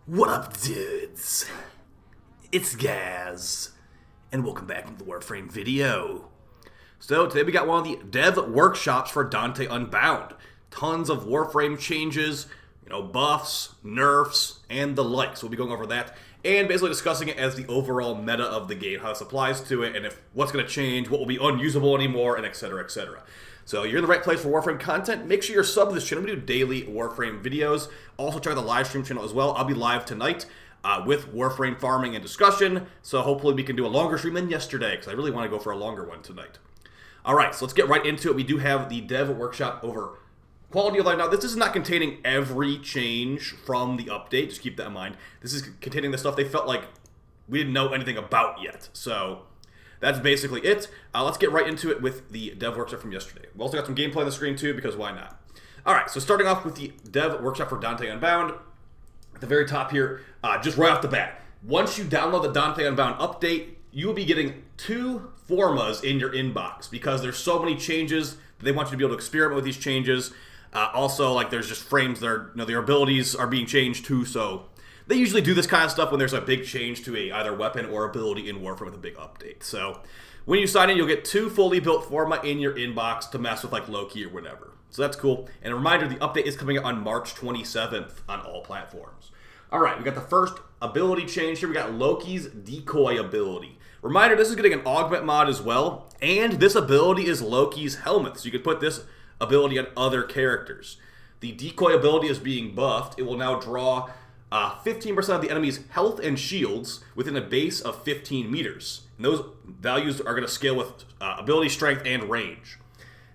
What up, dudes? It's Gaz, and welcome back to the WARFRAME video. So today we got one of the dev workshops for Dante Unbound. Tons of WARFRAME changes, buffs, nerfs, and the like. So we'll be going over that and basically discussing it as the overall meta of the game, how this applies to it, and if what's going to change, what will be unusable anymore, and etc, etc. So you're in the right place for WARFRAME content. Make sure you're subbed to this channel. We do daily WARFRAME videos. Also check out the live stream channel as well. I'll be live tonight with WARFRAME farming and discussion. So hopefully we can do a longer stream than yesterday, because I really want to go for a longer one tonight. All right, so let's get right into it. We do have the dev workshop over quality of life. Now, this is not containing every change from the update. Just keep that in mind. This is containing the stuff they felt like we didn't know anything about yet. So that's basically it. Let's get right into it with the dev workshop from yesterday. We also got some gameplay on the screen too, because why not? All right, so starting off with the dev workshop for Dante Unbound. At the very top here, just right off the bat, once you download the Dante Unbound update, you will be getting 2 formas in your inbox, because there's so many changes that they want you to be able to experiment with these changes. Also, like, there's just frames that are, their abilities are being changed too, so they usually do this kind of stuff when there's a big change to either weapon or ability in WARFRAME with a big update. So when you sign in, you'll get 2 fully built forma in your inbox to mess with, like, Loki or whatever. So that's cool. And a reminder, the update is coming out on March 27th on all platforms. All right, we got the first ability change here. We got Loki's decoy ability. Reminder, this is getting an augment mod as well, and this ability is Loki's helminth, so you can put this ability on other characters. The decoy ability is being buffed. It will now draw 15% of the enemy's health and shields within a base of 15 meters. And those values are going to scale with ability, strength, and range.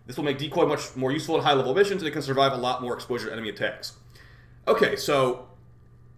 This will make decoy much more useful in high-level missions, and it can survive a lot more exposure to enemy attacks. Okay, so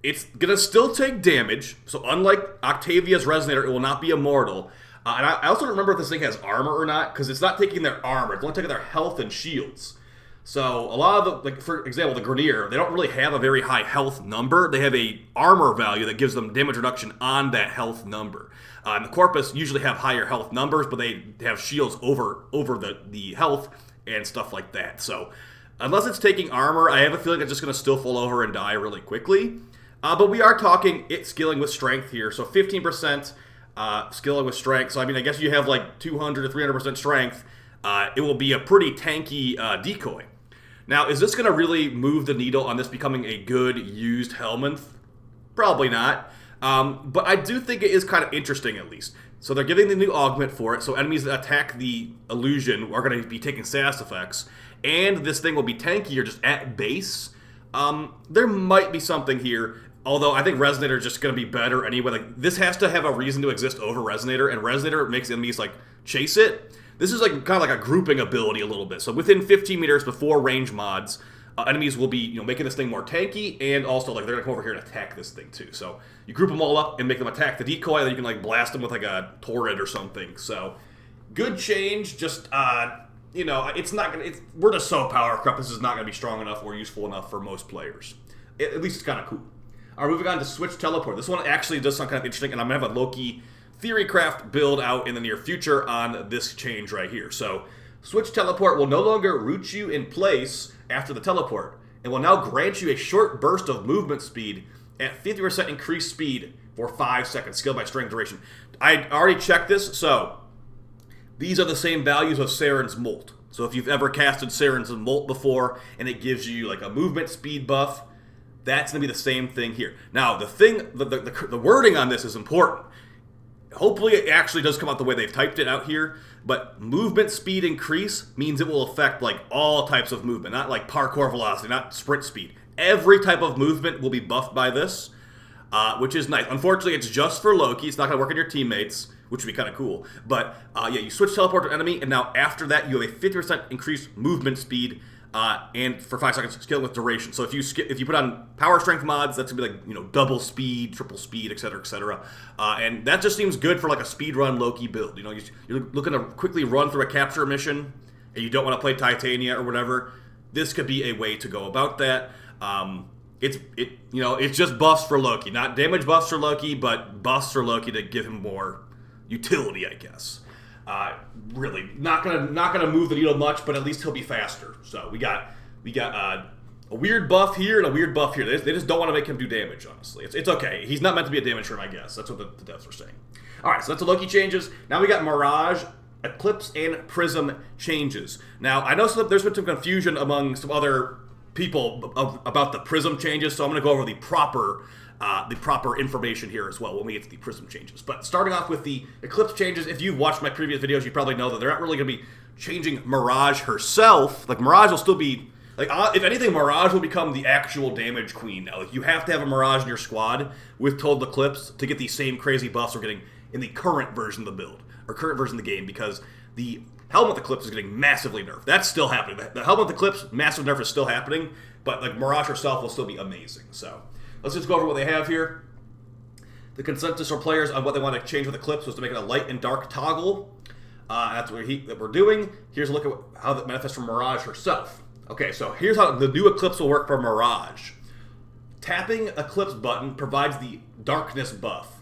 it's going to still take damage. So unlike Octavia's Resonator, it will not be immortal. And I also don't remember if this thing has armor or not, because it's not taking their armor. It's only taking their health and shields. So a lot of the, like, for example, the Grenier, they don't really have a very high health number. They have a armor value that gives them damage reduction on that health number. And the Corpus usually have higher health numbers, but they have shields over the health and stuff like that. So unless it's taking armor, I have a feeling it's just going to still fall over and die really quickly. But we are talking it skilling with strength here. So 15% skilling with strength. So I mean, I guess you have like 200 to 300% strength. It will be a pretty tanky decoy. Now, is this going to really move the needle on this becoming a good used helminth? Probably not. But I do think it is kind of interesting, at least. So they're giving the new augment for it, so enemies that attack the illusion are going to be taking status effects, and this thing will be tankier just at base. There might be something here, although I think Resonator is just going to be better anyway. Like, this has to have a reason to exist over Resonator, and Resonator makes enemies, like, chase it. This is like kind of like a grouping ability a little bit. So within 15 meters before range mods, enemies will be making this thing more tanky, and also like they're gonna come over here and attack this thing too. So you group them all up and make them attack the decoy, then you can like blast them with like a torrent or something. So good change. Just it's not gonna. We're just so power corrupt. This is not gonna be strong enough or useful enough for most players. At least it's kind of cool. All right, moving on to Switch Teleport. This one actually does sound kind of interesting, and I'm gonna have a Loki Theorycraft build out in the near future on this change right here. So Switch Teleport will no longer root you in place after the teleport, and will now grant you a short burst of movement speed at 50% increased speed for 5 seconds, scaled by strength duration. I already checked this, so these are the same values of Saren's Molt. So if you've ever casted Saren's Molt before, and it gives you like a movement speed buff, that's going to be the same thing here. Now, the wording on this is important. Hopefully it actually does come out the way they've typed it out here, but movement speed increase means it will affect like all types of movement, not like parkour velocity, not sprint speed. Every type of movement will be buffed by this, which is nice. Unfortunately, it's just for Loki. It's not going to work on your teammates, which would be kind of cool. But yeah, you switch teleport to enemy, and now after that, you have a 50% increased movement speed, and for 5 seconds, scaling with duration. So if you put on power strength mods, that's gonna be like double speed, triple speed, etc., etc. And that just seems good for like a speedrun Loki build. You're looking to quickly run through a capture mission, and you don't want to play Titania or whatever. This could be a way to go about that. It's just buffs for Loki, not damage buffs for Loki, but buffs for Loki to give him more utility, I guess. Really not gonna move the needle much, but at least he'll be faster. So we got a weird buff here and a weird buff here. They just don't want to make him do damage, honestly. It's okay. He's not meant to be a damage room, I guess. That's what the devs were saying. Alright, so that's the Loki changes. Now we got Mirage, Eclipse, and Prism changes. Now, I know there's been some confusion among some other people about the Prism changes, so I'm going to go over the proper information here as well when we get to the Prism changes. But starting off with the Eclipse changes, if you've watched my previous videos, you probably know that they're not really going to be changing Mirage herself. Like, Mirage will still be... Like, if anything, Mirage will become the actual damage queen now. Like, you have to have a Mirage in your squad with Total Eclipse to get these same crazy buffs we're getting in the current version of the build, or current version of the game, because the Helminth Eclipse is getting massively nerfed. That's still happening. The Helminth Eclipse massive nerf is still happening, but like Mirage herself will still be amazing. So, let's just go over what they have here. The consensus for players on what they want to change with Eclipse was to make it a light and dark toggle. That's what we're doing. Here's a look at how that manifests from Mirage herself. Okay, so here's how the new Eclipse will work for Mirage. Tapping Eclipse button provides the darkness buff.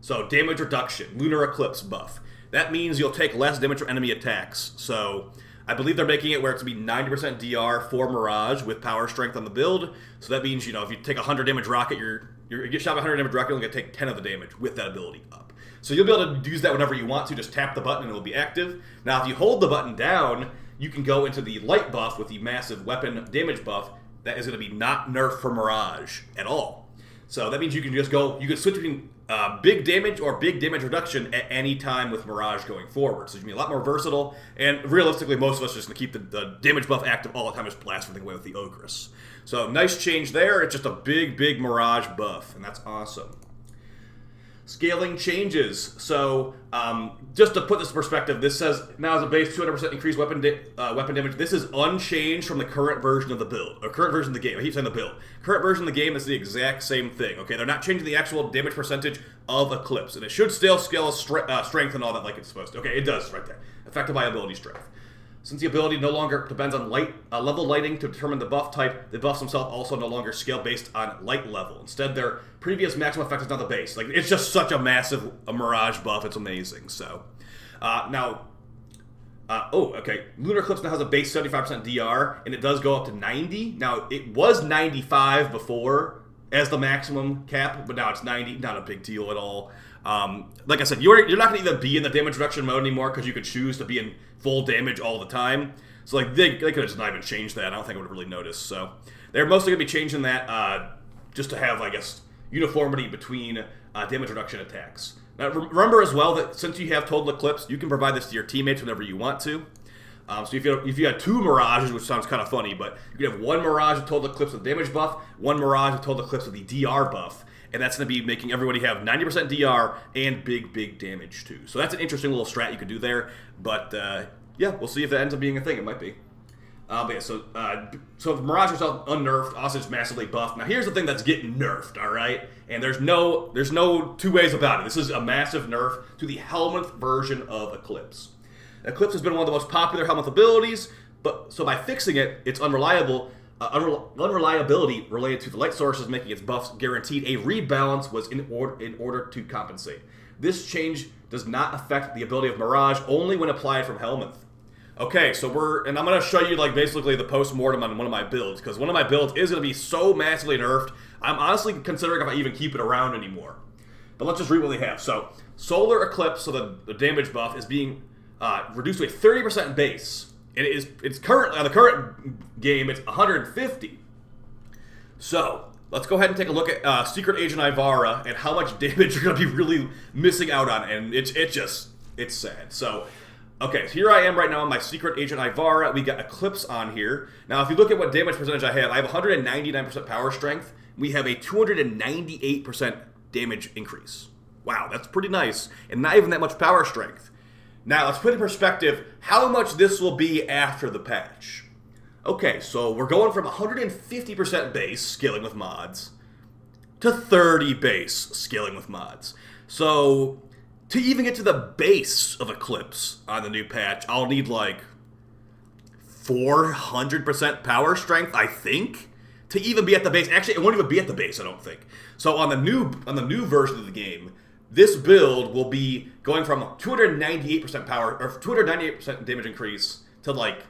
So damage reduction, lunar eclipse buff. That means you'll take less damage from enemy attacks. So I believe they're making it where it's to be 90% DR for Mirage with power strength on the build. So that means, you know, if you take a 100 damage rocket, you get shot by 100 damage rocket, you're only going to take 10 of the damage with that ability up. So you'll be able to use that whenever you want to. Just tap the button and it will be active. Now, if you hold the button down, you can go into the light buff with the massive weapon damage buff. That is going to be not nerfed for Mirage at all. So that means you can just go, you can switch between big damage or big damage reduction at any time with Mirage going forward. So it's going to be a lot more versatile, and realistically, most of us are just going to keep the damage buff active all the time, just blast everything away with the Ogress. So nice change there. It's just a big Mirage buff, and that's awesome. Scaling changes. So, just to put this in perspective, this says now as a base 200% increased weapon damage. This is unchanged from the current version of the build, or current version of the game. I keep saying the build. Current version of the game is the exact same thing. Okay, they're not changing the actual damage percentage of Eclipse, and it should still scale strength and all that like it's supposed to. Okay, it does right there. Affected by ability strength. Since the ability no longer depends on level lighting to determine the buff type, the buffs themselves also no longer scale based on light level. Instead, their previous maximum effect is not the base. Like, it's just such a massive Mirage buff. It's amazing. So, okay. Lunar Eclipse now has a base 75% DR, and it does go up to 90. Now, it was 95 before as the maximum cap, but now it's 90. Not a big deal at all. Like I said, you're not going to even be in the damage reduction mode anymore because you could choose to be in full damage all the time. So like they could have just not even changed that. I don't think I would have really noticed. So they're mostly going to be changing that just to have, I guess, uniformity between damage reduction attacks. Now remember as well that since you have Total Eclipse, you can provide this to your teammates whenever you want to. So if you had two Mirages, which sounds kind of funny, but you could have one Mirage with Total Eclipse with damage buff, one Mirage with Total Eclipse with the DR buff. And that's going to be making everybody have 90% DR and big damage too. So that's an interesting little strat you could do there. But yeah, we'll see if that ends up being a thing. It might be. But yeah, so Mirage herself unnerfed, also just massively buffed. Now here's the thing that's getting nerfed, all right? And there's no two ways about it. This is a massive nerf to the Helminth version of Eclipse. Eclipse has been one of the most popular Helminth abilities, but so by fixing it, it's unreliability related to the light sources making its buffs guaranteed. A rebalance was in order to compensate. This change does not affect the ability of Mirage, only when applied from Helminth. Okay, so I'm going to show you like basically the post-mortem on one of my builds, because one of my builds is going to be so massively nerfed, I'm honestly considering if I even keep it around anymore. But let's just read what they have. So, Solar Eclipse, so the damage buff, is being reduced to a 30% base. It's currently, on the current game, it's 150. So, let's go ahead and take a look at Secret Agent Ivara and how much damage you're going to be really missing out on. And it's sad. So, okay, here I am right now on my Secret Agent Ivara. We got Eclipse on here. Now, if you look at what damage percentage I have 199% power strength. We have a 298% damage increase. Wow, that's pretty nice. And not even that much power strength. Now, let's put in perspective how much this will be after the patch. Okay, so we're going from 150% base, scaling with mods, to 30 base, scaling with mods. So, to even get to the base of Eclipse on the new patch, I'll need like 400% power strength, I think, to even be at the base. Actually, it won't even be at the base, I don't think. So on the new version of the game, this build will be going from 298% power, or 298% damage increase to like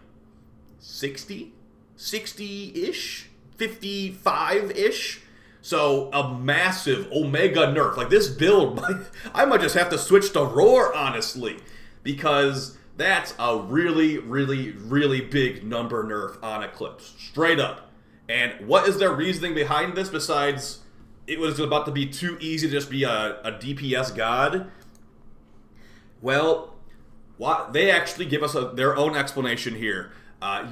60-ish 55-ish. So a massive Omega nerf. Like this build, I might just have to switch to Roar, honestly, because that's a really, really, really big number nerf on Eclipse, straight up. And what is their reasoning behind this besides it was about to be too easy to just be a DPS god? Well, they actually give us their own explanation here.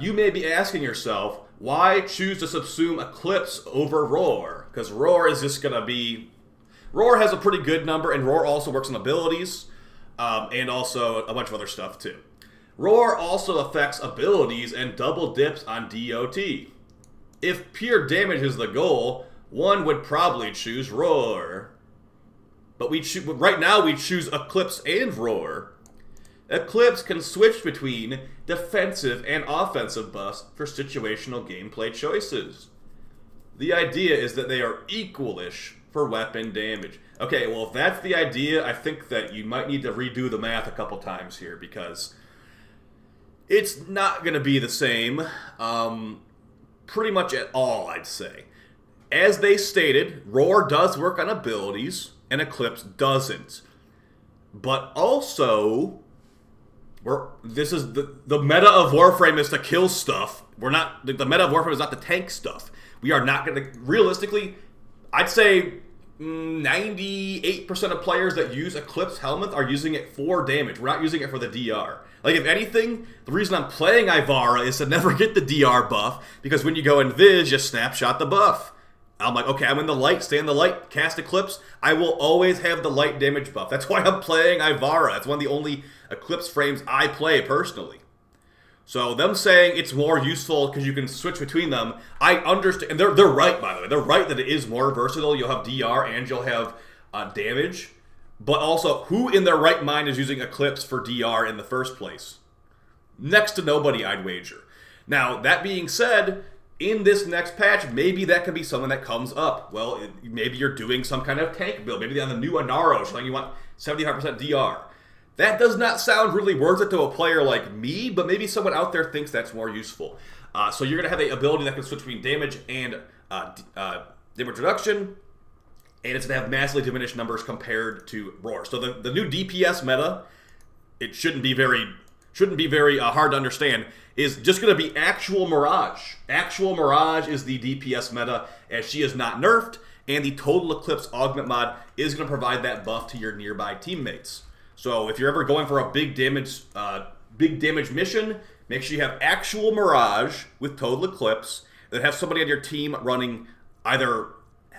You may be asking yourself, why choose to subsume Eclipse over Roar? Because Roar is just going to be... Roar has a pretty good number, and Roar also works on abilities, and also a bunch of other stuff too. Roar also affects abilities and double dips on DOT. If pure damage is the goal, one would probably choose Roar. But right now we choose Eclipse and Roar. Eclipse can switch between defensive and offensive buffs for situational gameplay choices. The idea is that they are equal-ish for weapon damage. Okay, well, if that's the idea, I think that you might need to redo the math a couple times here, because it's not going to be the same pretty much at all, I'd say. As they stated, Roar does work on abilities, and Eclipse doesn't. But also... this is the meta of Warframe is to kill stuff. We're not the meta of Warframe is not to tank stuff. We are not going to realistically. I'd say 98% of players that use Eclipse Helminth are using it for damage. We're not using it for the DR. Like if anything, the reason I'm playing Ivara is to never get the DR buff, because when you go in Viz, you snapshot the buff. I'm like, okay, I'm in the light, stay in the light, cast Eclipse. I will always have the light damage buff. That's why I'm playing Ivara. That's one of the only Eclipse frames I play personally. So them saying it's more useful because you can switch between them, I understand. And they're right, by the way. They're right that it is more versatile. You'll have DR and you'll have damage. But also, who in their right mind is using Eclipse for DR in the first place? Next to nobody, I'd wager. Now, that being said... in this next patch, maybe that could be something that comes up. Well, maybe you're doing some kind of tank build. Maybe on the new Anaro, showing you want 75% DR. That does not sound really worth it to a player like me, but maybe someone out there thinks that's more useful. So you're going to have an ability that can switch between damage and damage reduction, and it's going to have massively diminished numbers compared to Roar. So the new DPS meta, it shouldn't be very hard to understand, is just going to be actual Mirage. Actual Mirage is the DPS meta, as she is not nerfed, and the Total Eclipse Augment mod is going to provide that buff to your nearby teammates. So if you're ever going for a big damage mission, make sure you have actual Mirage with Total Eclipse, then have somebody on your team running either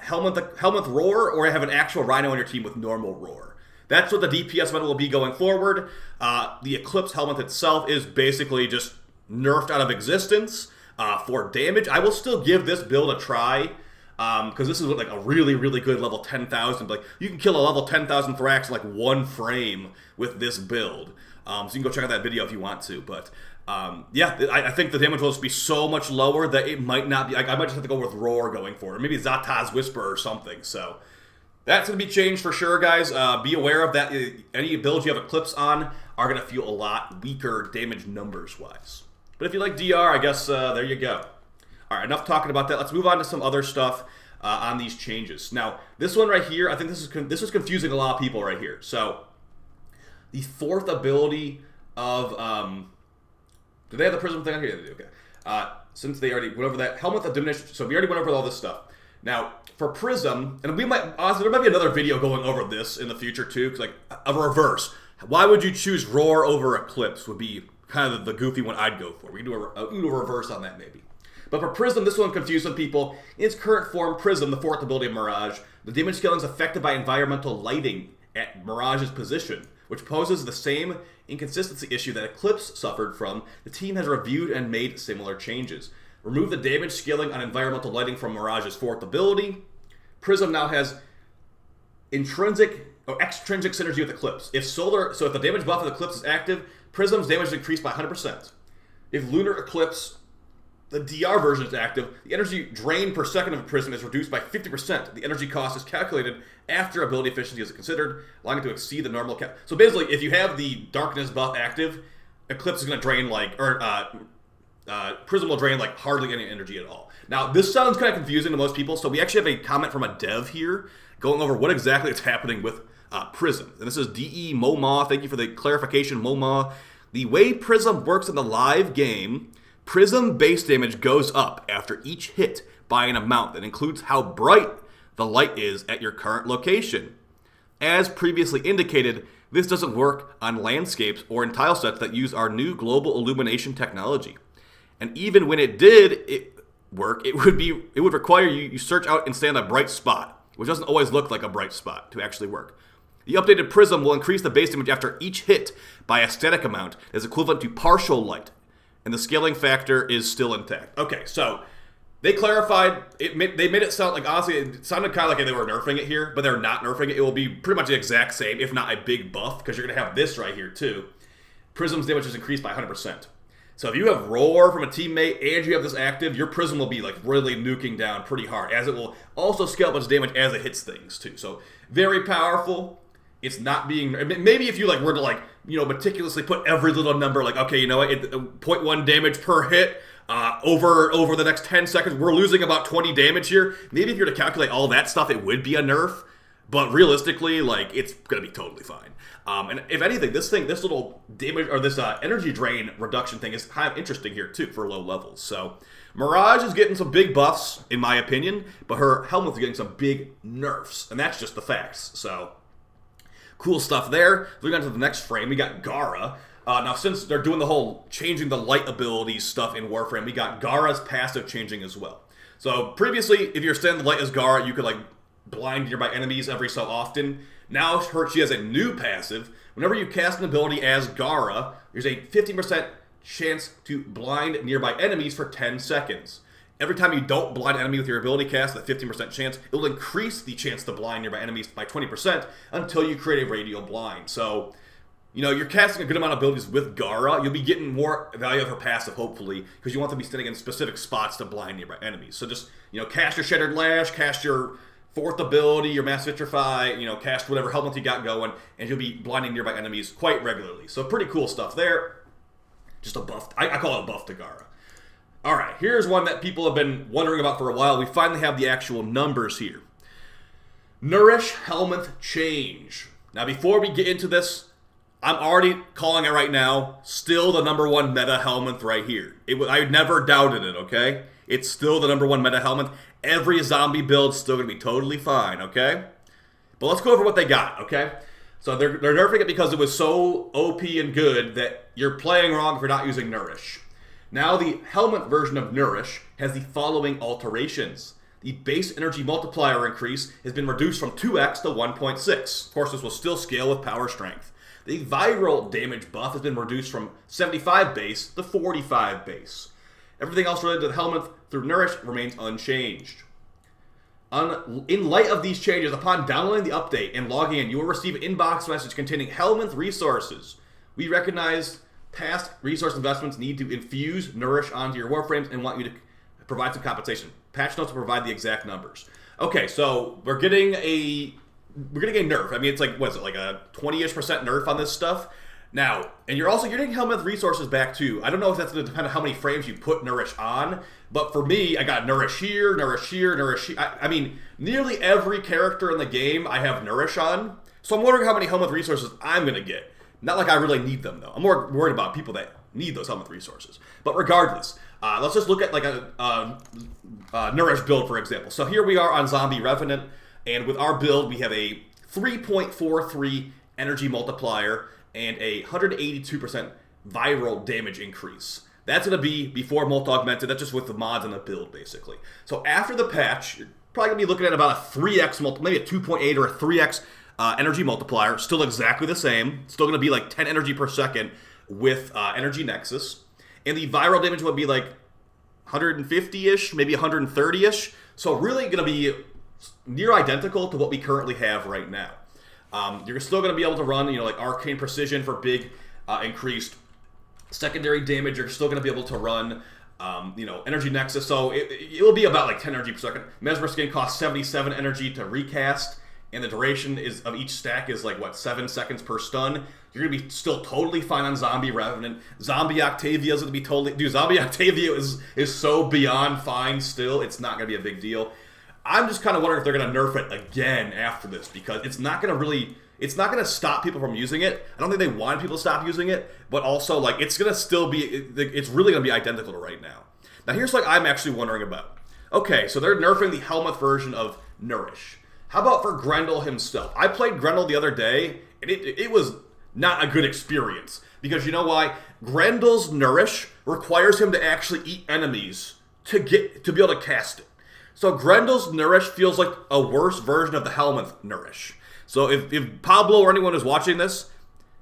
Helminth Roar, or have an actual Rhino on your team with normal Roar. That's what the DPS meta will be going forward. The Eclipse Helminth itself is basically just nerfed out of existence for damage. I will still give this build a try, because this is like a really, really good level 10,000. Like, you can kill a level 10,000 Thrax in like one frame with this build. So you can go check out that video if you want to. But yeah, I think the damage will just be so much lower that it might not be. I might just have to go with Roar going forward. Maybe Zata's Whisper or something. So that's going to be changed for sure, guys. Be aware of that. Any builds you have Eclipse on are going to feel a lot weaker damage numbers-wise. But if you like DR, I guess there you go. All right, enough talking about that. Let's move on to some other stuff on these changes. Now, this one right here, I think this is confusing a lot of people right here. So, the fourth ability of do they have the Prism thing on here? Okay. Since they already went over that, Helminth of Diminished. So we already went over all this stuff. Now, for Prism, and we might honestly, there might be another video going over this in the future too, because like a reverse. Why would you choose Roar over Eclipse? Would be kind of the goofy one I'd go for. We can do a reverse on that maybe. But for Prism, this one confused some people. In its current form, Prism, the fourth ability of Mirage, the damage scaling is affected by environmental lighting at Mirage's position, which poses the same inconsistency issue that Eclipse suffered from. The team has reviewed and made similar changes. Remove the damage scaling on environmental lighting from Mirage's fourth ability. Prism now has intrinsic or extrinsic synergy with Eclipse. If the damage buff of Eclipse is active, Prism's damage is increased by 100%. If Lunar Eclipse, the DR version, is active, the energy drain per second of a Prism is reduced by 50%. The energy cost is calculated after ability efficiency is considered, allowing it to exceed the normal cap. So basically, if you have the darkness buff active, Eclipse is going to drain like, Prism will drain like hardly any energy at all. Now, this sounds kind of confusing to most people, so we actually have a comment from a dev here going over what exactly is happening with Prism. And this is DE Moma. Thank you for the clarification, Moma. The way Prism works in the live game, Prism base damage goes up after each hit by an amount that includes how bright the light is at your current location. As previously indicated, this doesn't work on landscapes or in tile sets that use our new global illumination technology. And even when it did work, it would require you search out and stay on a bright spot, which doesn't always look like a bright spot to actually work. The updated Prism will increase the base damage after each hit by a static amount that is equivalent to partial light, and the scaling factor is still intact. Okay, so they clarified, they made it sound like, honestly, it sounded kind of like they were nerfing it here, but they're not nerfing it. It will be pretty much the exact same, if not a big buff, because you're going to have this right here too. Prism's damage is increased by 100%. So if you have Roar from a teammate and you have this active, your Prism will be like really nuking down pretty hard, as it will also scale up its damage as it hits things too. So very powerful. It's not being, maybe if you like were to like, you know, meticulously put every little number, like, okay, you know what, 0.1 damage per hit over the next 10 seconds, we're losing about 20 damage here. Maybe if you were to calculate all that stuff, it would be a nerf. But realistically, like, it's going to be totally fine. And if anything, this little damage, or this energy drain reduction thing is kind of interesting here, too, for low levels. So, Mirage is getting some big buffs, in my opinion, but her helminth is getting some big nerfs, and that's just the facts. So, cool stuff there. Moving on to the next frame, we got Gara. Now, since they're doing the whole changing the light abilities stuff in Warframe, we got Gara's passive changing as well. So, previously, if you're standing the light as Gara, you could, like, blind nearby enemies every so often. Now she has a new passive. Whenever you cast an ability as Gara, there's a 15% chance to blind nearby enemies for 10 seconds. Every time you don't blind an enemy with your ability cast, that 15% chance, it will increase the chance to blind nearby enemies by 20% until you create a radial blind. So, you know, you're casting a good amount of abilities with Gara. You'll be getting more value of her passive, hopefully, because you want to be standing in specific spots to blind nearby enemies. So just, you know, cast your Shattered Lash, cast your fourth ability, your Mass Vitrify, you know, cast whatever helminth you got going, and you'll be blinding nearby enemies quite regularly. So pretty cool stuff there. Just a buff. I call it a buff to Gara. All right, here's one that people have been wondering about for a while. We finally have the actual numbers here. Nourish helminth change. Now, before we get into this, I'm already calling it right now. Still the #1 meta helminth right here. I never doubted it, okay? It's still the #1 meta helminth. Every zombie build's still going to be totally fine, okay? But let's go over what they got, okay? So they're nerfing it because it was so OP and good that you're playing wrong if you're not using Nourish. Now the helminth version of Nourish has the following alterations. The base energy multiplier increase has been reduced from 2x to 1.6. Of course, this will still scale with power strength. The viral damage buff has been reduced from 75 base to 45 base. Everything else related to the helminth through Nourish remains unchanged. In light of these changes, upon downloading the update and logging in, you will receive an inbox message containing helminth resources. We recognize past resource investments need to infuse Nourish onto your Warframes and want you to provide some compensation. Patch notes will provide the exact numbers. Okay, so we're getting a nerf. I mean, it's like, what is it, like a 20-ish% nerf on this stuff? Now, and you're getting helminth resources back too. I don't know if that's going to depend on how many frames you put Nourish on, but for me, I got Nourish here, Nourish here, Nourish here. I mean, nearly every character in the game I have Nourish on, so I'm wondering how many helminth resources I'm going to get. Not like I really need them, though. I'm more worried about people that need those helminth resources. But regardless, let's just look at like a Nourish build, for example. So here we are on Zombie Revenant, and with our build, we have a 3.43 energy multiplier and a 182% viral damage increase. That's going to be before multi-augmented. That's just with the mods on the build, basically. So after the patch, you're probably going to be looking at about a 3x, maybe a 2.8 or a 3x energy multiplier. Still exactly the same. Still going to be like 10 energy per second with Energy Nexus. And the viral damage would be like 150-ish, maybe 130-ish. So really going to be near identical to what we currently have right now. You're still going to be able to run, you know, like Arcane Precision for big increased secondary damage. You're still going to be able to run, you know, Energy Nexus. So it will be about like 10 energy per second. Mesmer Skin costs 77 energy to recast, and the duration of each stack is like, what, 7 seconds per stun, you're going to be still totally fine on Zombie Revenant. Zombie Octavia is going to be totally... Dude, Zombie Octavia is so beyond fine still, it's not going to be a big deal. I'm just kind of wondering if they're going to nerf it again after this, because it's not going to really... It's not going to stop people from using it. I don't think they want people to stop using it, but also, like, it's going to still be... It's really going to be identical to right now. Now, here's what I'm actually wondering about. Okay, so they're nerfing the helminth version of Nourish. How about for Grendel himself? I played Grendel the other day, and it was not a good experience. Because you know why? Grendel's Nourish requires him to actually eat enemies to be able to cast it. So Grendel's Nourish feels like a worse version of the helminth Nourish. So if Pablo or anyone is watching this,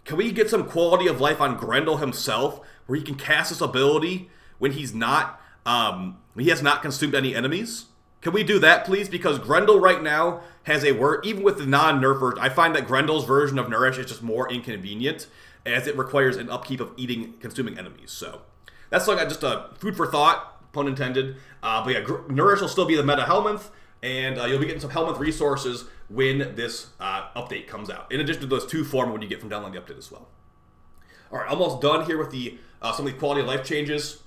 can we get some quality of life on Grendel himself, where he can cast this ability when he has not consumed any enemies? Can we do that, please? Because Grendel right now has a word, even with the non-nerf version, I find that Grendel's version of Nourish is just more inconvenient, as it requires an upkeep of consuming enemies. So that's like just a food for thought, pun intended. But yeah, Nourish will still be the meta helminth, and you'll be getting some helminth resources when this update comes out. In addition to those 2 form when you get from downloading the update as well. All right, almost done here with the some of the quality of life changes.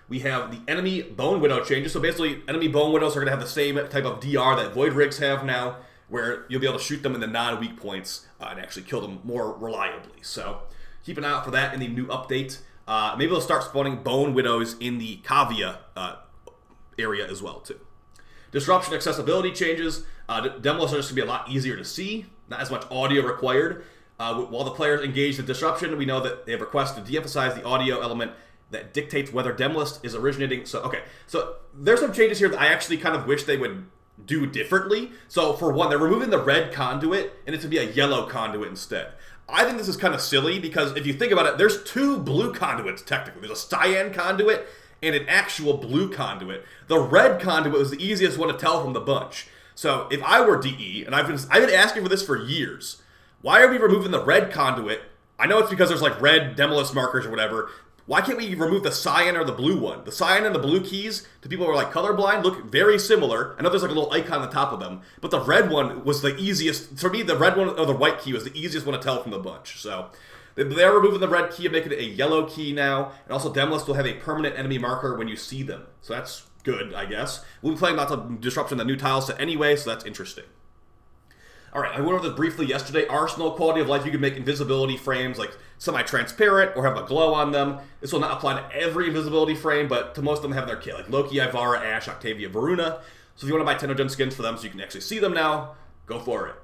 We have the enemy Bone Widow changes. So basically, enemy Bone Widows are going to have the same type of DR that Void Rigs have now, where you'll be able to shoot them in the non-weak points and actually kill them more reliably. So keep an eye out for that in the new update. Maybe they'll start spawning Bone Widows in the Kavia area as well, too. Disruption accessibility changes. Demos are just going to be a lot easier to see. Not as much audio required. While the players engage the disruption, we know that they have requested to de-emphasize the audio element that dictates whether Demolist is originating. So, okay. So, there's some changes here that I actually kind of wish they would do differently. So, for one, they're removing the red conduit, and it's going to be a yellow conduit instead. I think this is kind of silly, because if you think about it, there's 2 blue conduits, technically. There's a cyan conduit and an actual blue conduit. The red conduit was the easiest one to tell from the bunch. So, if I were DE, and I've been asking for this for years, why are we removing the red conduit? I know it's because there's like red Demolist markers or whatever. Why can't we remove the cyan or the blue one? The cyan and the blue keys, to people who are like colorblind, look very similar. I know there's like a little icon on the top of them, but the red one was the easiest. For me, the red one or the white key was the easiest one to tell from the bunch. So they're removing the red key and making it a yellow key now. And also Demolist will have a permanent enemy marker when you see them. So that's good, I guess. We'll be playing lots of Disruption, the new tile set anyway, so that's interesting. Alright, I went over this briefly yesterday. Arsenal quality of life, you can make invisibility frames like semi-transparent or have a glow on them. This will not apply to every invisibility frame, but to most of them have their kit, like Loki, Ivara, Ashe, Octavia, Varuna. So if you want to buy Tennogen skins for them so you can actually see them now, go for it.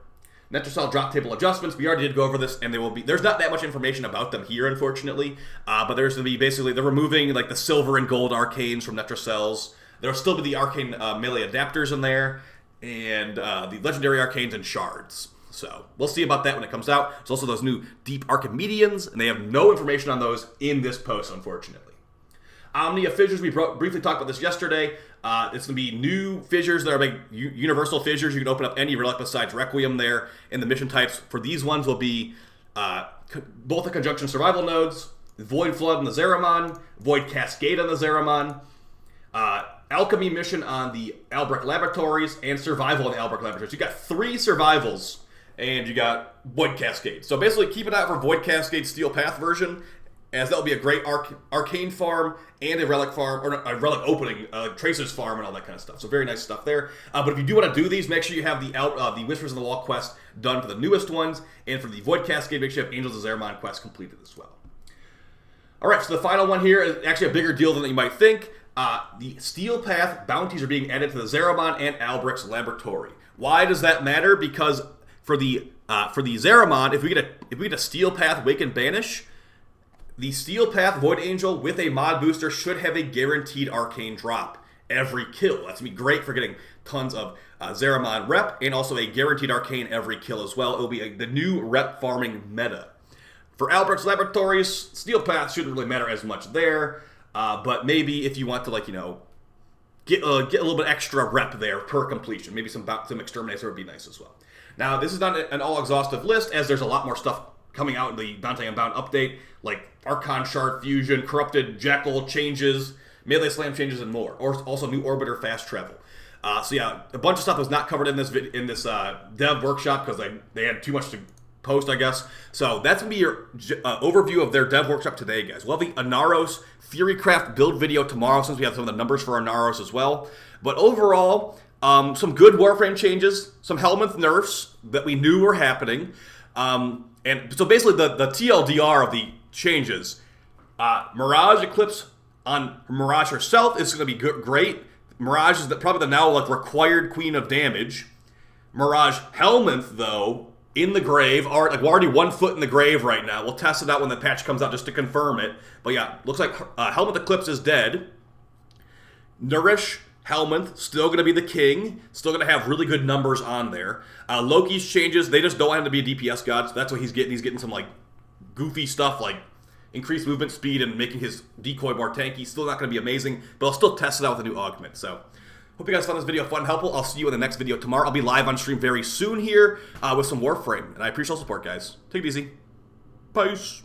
Netrocell drop table adjustments, we already did go over this, and there's not that much information about them here, unfortunately, but there's going to be basically, they're removing like the silver and gold arcanes from Netrocells. There'll still be the arcane melee adapters in there, and the legendary arcanes and shards. So we'll see about that when it comes out. There's also those new deep Archimedians, and they have no information on those in this post, unfortunately. Omnia fissures, we briefly talked about this yesterday. It's going to be new fissures that are like universal fissures. You can open up any relic besides Requiem there, and the mission types for these ones will be both the Conjunction Survival nodes, Void Flood on the Zeramon, Void Cascade on the Zeramon, Alchemy mission on the Albrecht Laboratories, and Survival on the Albrecht Laboratories. You got 3 survivals, and you got Void Cascade. So basically, keep an eye out for Void Cascade Steel Path version, as that will be a great arcane farm and a relic farm, or a relic opening, Tracer's farm, and all that kind of stuff. So very nice stuff there. But if you do want to do these, make sure you have the Whispers on the Wall quest done for the newest ones, and for the Void Cascade, make sure you have Angels of Zeramon quest completed as well. All right, so the final one here is actually a bigger deal than you might think. The Steel Path bounties are being added to the Zeramon and Albrecht's Laboratory. Why does that matter? Because for the Zeramon, if we get a Steel Path Wake and Banish, the Steel Path Void Angel with a mod booster should have a guaranteed arcane drop every kill. That's going to be great for getting tons of Zeramon rep, and also a guaranteed arcane every kill as well. It will be the new rep farming meta. For Albrecht's Laboratories, Steel Path shouldn't really matter as much there, but maybe if you want to, like, get a little bit extra rep there per completion, maybe some Exterminator would be nice as well. Now, this is not an all-exhaustive list, as there's a lot more stuff coming out in the Dante Unbound update, like Archon Shard Fusion, Corrupted Jackal changes, Melee Slam changes, and more. Or also new Orbiter Fast Travel. So yeah, a bunch of stuff was not covered in this dev workshop because they had too much to post, I guess. So that's going to be your overview of their dev workshop today, guys. We'll have the Inaros Theorycraft build video tomorrow since we have some of the numbers for Inaros as well. But overall, some good Warframe changes, some helminth nerfs that we knew were happening. And so basically the TLDR of the changes, Mirage Eclipse on Mirage herself is going to be great. Mirage is probably the now required queen of damage. Mirage helminth, though, in the grave, we're already 1 foot in the grave right now. We'll test it out when the patch comes out just to confirm it. But yeah, looks like helminth Eclipse is dead. Nourish helminth, still going to be the king. Still going to have really good numbers on there. Loki's changes, they just don't want him to be a DPS god, so that's what he's getting. He's getting some goofy stuff like increased movement speed and making his decoy more tanky. Still not going to be amazing, but I'll still test it out with a new augment. So hope you guys found this video fun and helpful. I'll see you in the next video tomorrow. I'll be live on stream very soon here with some Warframe. And I appreciate all the support, guys. Take it easy. Peace.